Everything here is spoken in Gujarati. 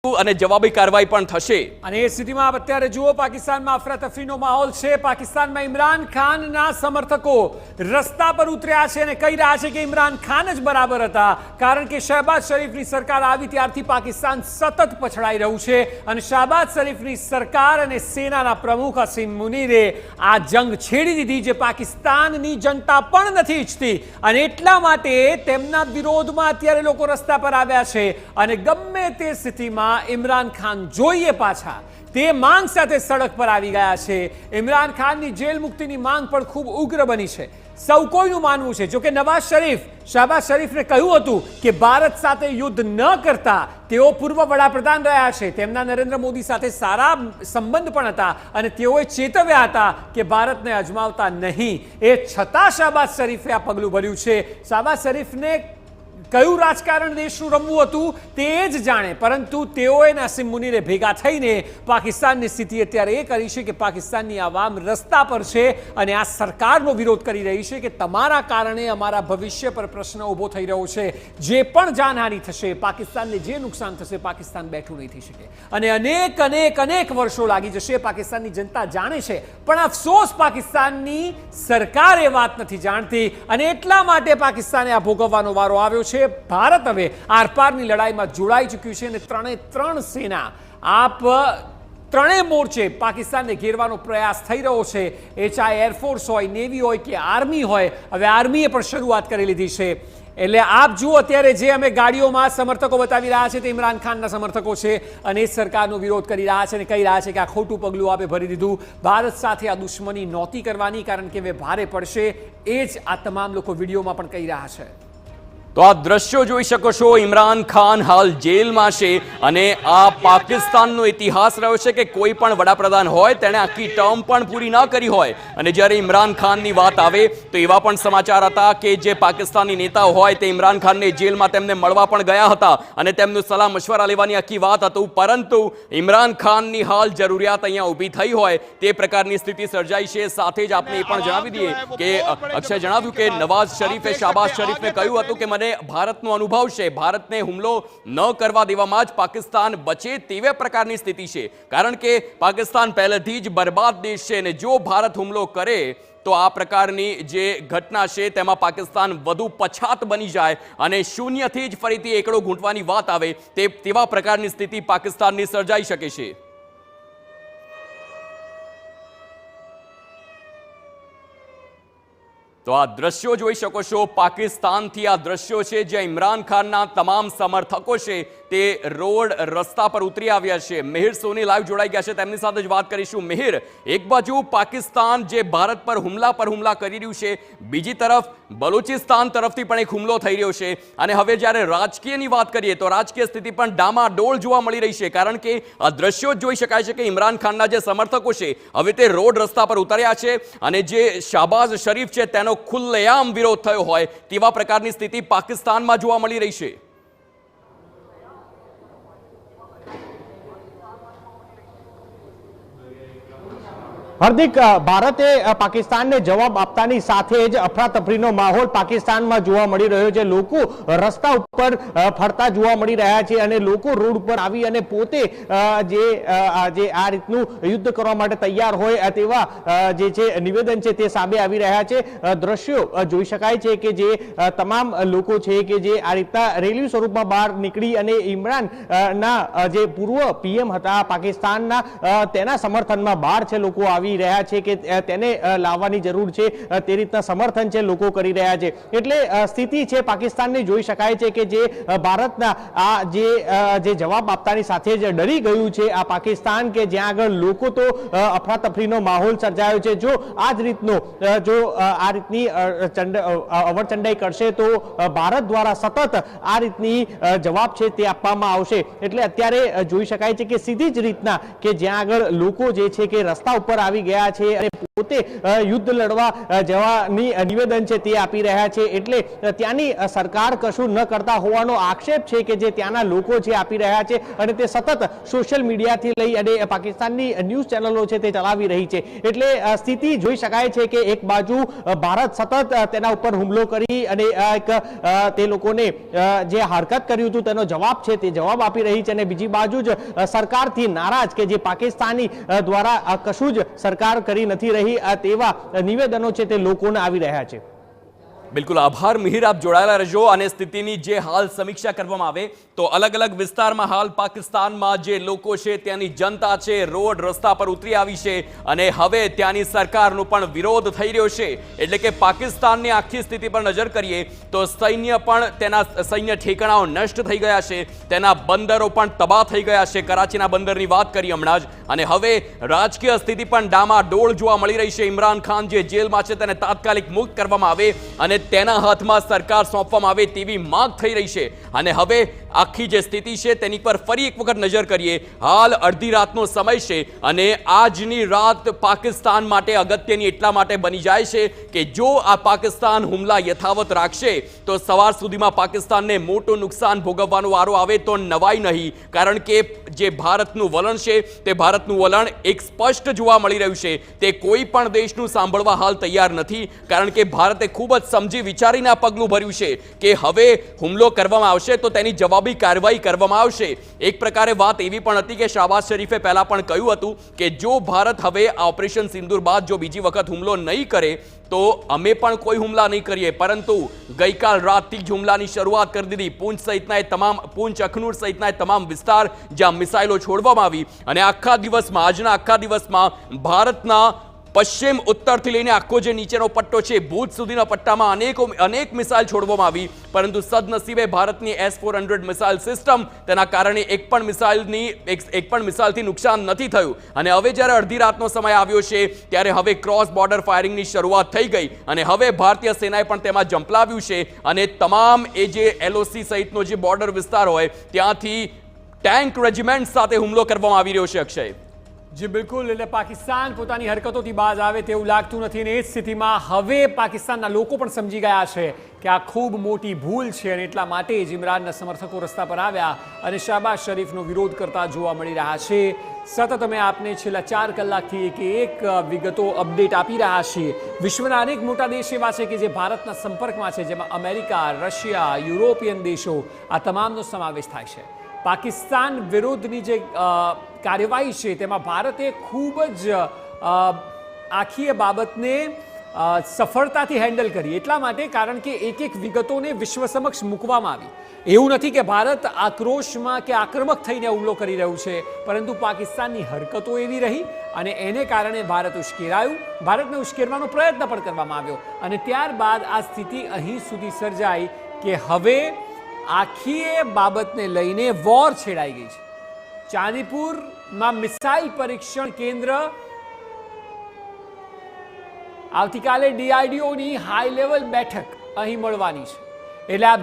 અને જવાબી કાર્યવાહી પણ થશે। અને એ સ્થિતિમાં અત્યારે જુઓ પાકિસ્તાનમાં અફરાતફરીનો માહોલ છે। પાકિસ્તાનમાં ઇમરાન ખાનના સમર્થકો રસ્તા પર ઉતર્યા છે અને કહી રહ્યા છે કે ઇમરાન ખાન જ બરાબર હતા, કારણ કે શહબાઝ શરીફની સરકાર આવી ત્યારથી પાકિસ્તાન સતત પછડાઈ રહ્યું છે અને શહબાઝ શરીફની સરકાર અને સેનાના પ્રમુખ હસીમ મુનીરે આ જંગ છેડી દીધી, જે પાકિસ્તાનની જનતા પણ નથી ઈચ્છતી અને એટલા માટે તેમના વિરોધમાં અત્યારે લોકો રસ્તા પર આવ્યા છે અને ગમે તે સ્થિતિમાં इमरान खान જોઈએ પાછા તે માંગ સાથે સડક પર આવી ગયા છે। ઇમરાન ખાનની જેલ મુક્તિની માંગ પણ ખૂબ ઉગ્ર બની છે। સૌ કોઈનું માનવું છે, જો કે નવાઝ શરીફ શહબાઝ શરીફને કહ્યું હતું કે ભારત સાથે યુદ્ધ ન કરતા, તેઓ પૂર્વ વડાપ્રધાન રહ્યા છે, તેમના નરેન્દ્ર મોદી સાથે સારા સંબંધ પણ હતા અને તેઓએ ચેતવ્યા હતા કે ભારતને અજમાવતા નહીં। એ છતાં શહબાઝ શરીફે આ પગલું ભર્યું છે। શહબાઝ શરીફને કયું રાજકારણ દેશનું રમવું હતું તે જ જાણે, પરંતુ તેઓએ હસીમ મુનીરે ભેગા થઈને પાકિસ્તાનની સ્થિતિ અત્યારે એ કરી છે કે પાકિસ્તાનની આવામ રસ્તા પર છે અને આ સરકારનો વિરોધ કરી રહી છે કે તમારા કારણે અમારા ભવિષ્ય પર પ્રશ્ન ઊભો થઈ રહ્યો છે। જે પણ જાનહાનિ થશે, પાકિસ્તાનને જે નુકસાન થશે, પાકિસ્તાન બેઠું નહીં થઈ શકે અને અનેક વર્ષો લાગી જશે। પાકિસ્તાનની જનતા જાણે છે, પણ અફસોસ પાકિસ્તાનની સરકાર એ વાત નથી જાણતી અને એટલા માટે પાકિસ્તાને આ ભોગવવાનો વારો આવ્યો છે। ભારત હવે આરપારની લડાઈમાં જોડાઈ ચૂક્યું છે અને ત્રણે સેના ત્રણેય મોરચે પાકિસ્તાનને ઘેરવાનો પ્રયાસ થઈ રહ્યો છે। એ ચાહે એરફોર્સ હોય, નેવી હોય કે આર્મી હોય, હવે આર્મીએ પણ શરૂઆત કરી લીધી છે। એટલે આપ જુઓ અત્યારે જે અમે ગાડીઓમાં સમર્થકો બતાવી રહ્યા છે તે ઇમરાન ખાનના સમર્થકો છે અને સરકારનો વિરોધ કરી રહ્યા છે અને કહી રહ્યા છે કે આ ખોટું પગલું આપે ભરી દીધું, ભારત સાથે આ દુશ્મની નહોતી કરવાની, કારણ કે હવે ભારે પડશે। એ જ આ તમામ લોકો વિડીયોમાં પણ કહી રહ્યા છે। તો આ દ્રશ્યો જોઈ શકો છો, ઇમરાન ખાન હાલ જેલમાં છે અને આ પાકિસ્તાનનો ઇતિહાસ રહ્યો છે કે કોઈ પણ વડાપ્રધાન હોય તેણે આખી ટર્મ પણ પૂરી ન કરી હોય અને જ્યારે ઇમરાન ખાનની વાત આવે તો એવા પણ સમાચાર હતા કે જે પાકિસ્તાની નેતાઓ હોય તે ઇમરાન ખાનને જેલમાં તેમને મળવા પણ ગયા હતા અને તેમનું સલાહ મશવરા લેવાની આખી વાત હતું, પરંતુ ઇમરાન ખાનની હાલ જરૂરિયાત અહીંયા ઊભી થઈ હોય તે પ્રકારની સ્થિતિ સર્જાઈ છે। સાથે જ આપણે એ પણ જણાવી દઈએ કે અક્ષય જણાવ્યું કે નવાઝ શરીફે શહબાઝ શરીફને કહ્યું હતું કે ભારતનો અનુભવ છે, ભારતને હુમલો ન કરવા દેવામાં જ પાકિસ્તાન બચે તેવા પ્રકારની સ્થિતિ છે, કારણ કે પાકિસ્તાન પહેલેથી જ બરબાદ દેશ છે અને જો ભારત હુમલો કરે તો આ પ્રકારની જે ઘટના છે તેમાં પાકિસ્તાન વધુ પછાત બની જાય અને શૂન્યથી જ ફરીથી એકડો ઘૂંટવાની વાત આવે તેવા પ્રકારની સ્થિતિ પાકિસ્તાનની સર્જાઈ શકે છે। તો આ દ્રશ્યો જોઈ શકો છો, પાકિસ્તાનથી આ દ્રશ્યો છે જ્યાં ઇમરાન ખાનના તમામ સમર્થકો છે તે રોડ રસ્તા પર ઉતરી આવ્યા છે। મિહિર સોની લાઈવ જોડાઈ ગયા છે, તેમની સાથે જ વાત કરીશું। મિહિર, એક બાજુ પાકિસ્તાન જે ભારત પર હુમલા કરી રહ્યું છે, બીજી તરફ બલુચિસ્તાન તરફથી પણ એક હુમલો થઈ રહ્યો છે અને હવે જ્યારે રાજકીયની વાત કરીએ તો રાજકીય સ્થિતિ પણ ડામાડોળ જોવા મળી રહી છે, કારણ કે આ દ્રશ્યો જોઈ શકાય છે કે ઇમરાન ખાનના જે સમર્થકો છે હવે તે રોડ રસ્તા પર ઉતર્યા છે અને જે શહબાઝ શરીફ છે તેનો ખુલ્લેઆમ વિરોધ થયો હોય તેવા પ્રકારની સ્થિતિ પાકિસ્તાનમાં જોવા મળી રહી છે। હાર્દિક, ભારતે પાકિસ્તાનને જવાબ આપતાની સાથે જ અફરાતફરીનો માહોલ પાકિસ્તાનમાં જોવા મળી રહ્યો છે। લોકો રસ્તા ઉપર ફરતા જોવા મળી રહ્યા છે અને લોકો રોડ ઉપર આવી અને પોતે જે આ રીતનું યુદ્ધ કરવા માટે તૈયાર હોય તેવા જે છે નિવેદન છે તે સામે આવી રહ્યા છે। દ્રશ્યો જોઈ શકાય છે કે જે તમામ લોકો છે કે જે આ રીતના રેલી સ્વરૂપમાં બહાર નીકળી અને ઇમરાન ના જે પૂર્વ પીએમ હતા પાકિસ્તાનના, તેના સમર્થનમાં બહાર છે લોકો આવી રહ્યા છે કે તેને લાવવાની જરૂર છે, તે રીતના સમર્થન છે લોકો કરી રહ્યા છે। એટલે સ્થિતિ છે પાકિસ્તાનની જોઈ શકાય છે કે જે ભારતના આ જે જવાબ આપતાની સાથે જ ડરી ગયું છે આ પાકિસ્તાન, કે જ્યાં આગળ લોકો તો અફરાતફરીનો માહોલ સર્જાયો છે। જો આ જ રીતનો આ રીતની અવરચંડાઈ કરશે તો ભારત દ્વારા સતત આ રીતની જવાબ છે તે આપવામાં આવશે। એટલે અત્યારે જોઈ શકાય છે કે સીધી જ રીતના કે જ્યાં આગળ લોકો જે છે કે રસ્તા ઉપર આવી ગયા છે અને પોતે યુદ્ધ લડવા જવાની નિવેદન છે તે આપી રહ્યા છે. એટલે ત્યાંની સરકાર કશું ન કરતા હોવાનો આક્ષેપ છે કે જે ત્યાંના લોકો છે આપી રહ્યા છે, અને તે સતત સોશિયલ મીડિયાથી લઈ અને પાકિસ્તાનની ન્યૂઝ ચેનલો છે તે ચલાવી રહી છે. એટલે સ્થિતિ જોઈ શકાય છે કે એક બાજુ ભારત સતત તેના ઉપર હુમલો કરી અને તે લોકોને જે હરકત કર્યું હતું તેનો જવાબ છે તે જવાબ આપી રહી છે, અને બીજી બાજુ જ સરકારથી નારાજ કે જે પાકિસ્તાની દ્વારા કશું જ સરકાર કરી નથી રહી તેવા નિવેદનો છે તે લોકોને આવી રહ્યા છે. બિલકુલ આભાર મિહિર, આપ જોડાયેલા રહેજો. અને સ્થિતિની જે હાલ સમીક્ષા કરવામાં આવે તો અલગ અલગ વિસ્તારમાં હાલ પાકિસ્તાનમાં જે લોકો છે, ત્યાંની જનતા છે, રોડ રસ્તા પર ઉતરી આવી છે અને હવે ત્યાંની સરકારનો પણ વિરોધ થઈ રહ્યો છે. એટલે કે પાકિસ્તાનની આખી સ્થિતિ પર નજર કરીએ તો સૈન્ય પણ તેના સૈન્ય ઠેકાણાઓ નષ્ટ થઈ ગયા છે, તેના બંદરો પણ તબાહ થઈ ગયા છે. કરાચીના બંદરની વાત કરી હમણાં જ. અને હવે રાજકીય સ્થિતિ પણ ડામાડોળ જોવા મળી રહી છે. ઇમરાન ખાન જે જેલમાં છે તેને તાત્કાલિક મુક્ત કરવામાં આવે અને તેના હાથમાં સરકાર સોંપવામાં આવે તેવી માંગ થઈ રહી છે. અને હવે આખી જે સ્થિતિ છે તેની પર ફરી એક વખત નજર કરીએ. હાલ અડધી રાતનો સમય છે અને આજની રાત પાકિસ્તાન માટે અગત્યની એટલા માટે બની જાય છે કે જો આ પાકિસ્તાન હુમલા યથાવત રાખશે તો સવાર સુધીમાં પાકિસ્તાનને મોટું નુકસાન ભોગવવાનો વારો આવે તો નવાઈ નહીં. કારણ કે જે ભારતનું વલણ છે તે ભારતનું વલણ એક સ્પષ્ટ જોવા મળી રહ્યું છે. તે કોઈ પણ દેશનું સાંભળવા હાલ તૈયાર નથી, કારણ કે ભારતે ખૂબ જ સમજી વિચારીને આ પગલું ભર્યું છે કે હવે હુમલો કરવામાં આવશે તો તેની જવાબી કાર્યવાહી કરવામાં આવશે. એક પ્રકારે વાત એવી પણ હતી કે શહબાઝ શરીફે પહેલા પણ કહ્યું હતું કે જો ભારત હવે આ ઓપરેશન સિંદૂર બાદ જો બીજી વખત હુમલો નહીં કરે તો અમે પણ કોઈ હુમલા નહીં કરીએ. પરંતુ ગઈકાલ રાતથી જ હુમલાની શરૂઆત કરી દીધી. પૂંછ અખનૂર સહિતના તમામ વિસ્તાર જ્યાં મિસાઇલો છોડવામાં આવી અને આજના આખા દિવસમાં ભારતના પશ્ચિમ ઉત્તરથી લઈને આખો જે નીચેનો પટ્ટો છે ભુજ સુધીના પટ્ટામાં અનેક મિસાઇલ છોડવામાં આવી. પરંતુ સદનસીબે ભારતની S-400 મિસાઇલ સિસ્ટમ તેના કારણે એક પણ મિસાઇલથી નુકસાન નથી થયું. અને હવે જ્યારે અડધી રાતનો સમય આવ્યો છે ત્યારે હવે ક્રોસ બોર્ડર ફાયરિંગની શરૂઆત થઈ ગઈ અને હવે ભારતીય સેનાએ પણ તેમાં ઝંપલાવ્યું છે અને તમામ એ જે LOC સહિતનો જે બોર્ડર વિસ્તાર હોય ત્યાંથી ટેન્ક રેજિમેન્ટ સાથે હુમલો કરવામાં આવી રહ્યો છે. અક્ષય જી બિલકુલ, એટલે પાકિસ્તાન પોતાની હરકતોથી બાજ આવે તેવું લાગતું નથી અને એ સ્થિતિમાં હવે પાકિસ્તાનના લોકો પણ સમજી ગયા છે કે આ ખૂબ મોટી ભૂલ છે અને એટલા માટે જ ઇમરાનના સમર્થકો રસ્તા પર આવ્યા અને શહબાઝ શરીફનો વિરોધ કરતા જોવા મળી રહ્યા છે. સતત અમે આપને છેલ્લા 4 કલાકથી એક વિગતો અપડેટ આપી રહ્યા છીએ. વિશ્વના અનેક મોટા દેશ એવા છે કે જે ભારતના સંપર્કમાં છે, જેમાં અમેરિકા, રશિયા, યુરોપિયન દેશો આ તમામનો સમાવેશ થાય છે. પાકિસ્તાન વિરુદ્ધની જે કાર્યવાહી છે તેમાં ભારતે ખૂબ જ આખી એ બાબતને સફળતાથી હેન્ડલ કરી. એટલા માટે કારણ કે એક વિગતોને વિશ્વ સમક્ષ મૂકવામાં આવી. એવું નથી કે ભારત આક્રોશમાં કે આક્રમક થઈને હુમલો કરી રહ્યું છે, પરંતુ પાકિસ્તાનની હરકતો એવી રહી અને એને કારણે ભારત ઉશ્કેરાયું. ભારતને ઉશ્કેરવાનો પ્રયત્ન પણ કરવામાં આવ્યો અને ત્યારબાદ આ સ્થિતિ અહીં સુધી સર્જાઈ કે હવે આખી એ બાબતને લઈને વોર છેડાઈ ગઈ છે. ચાંદીપુરમાં મિસાઇલ પરીક્ષણ કેન્દ્ર આવતીકાલે DRDOની હાઈ લેવલ બેઠક અહીં મળવાની છે. એટલે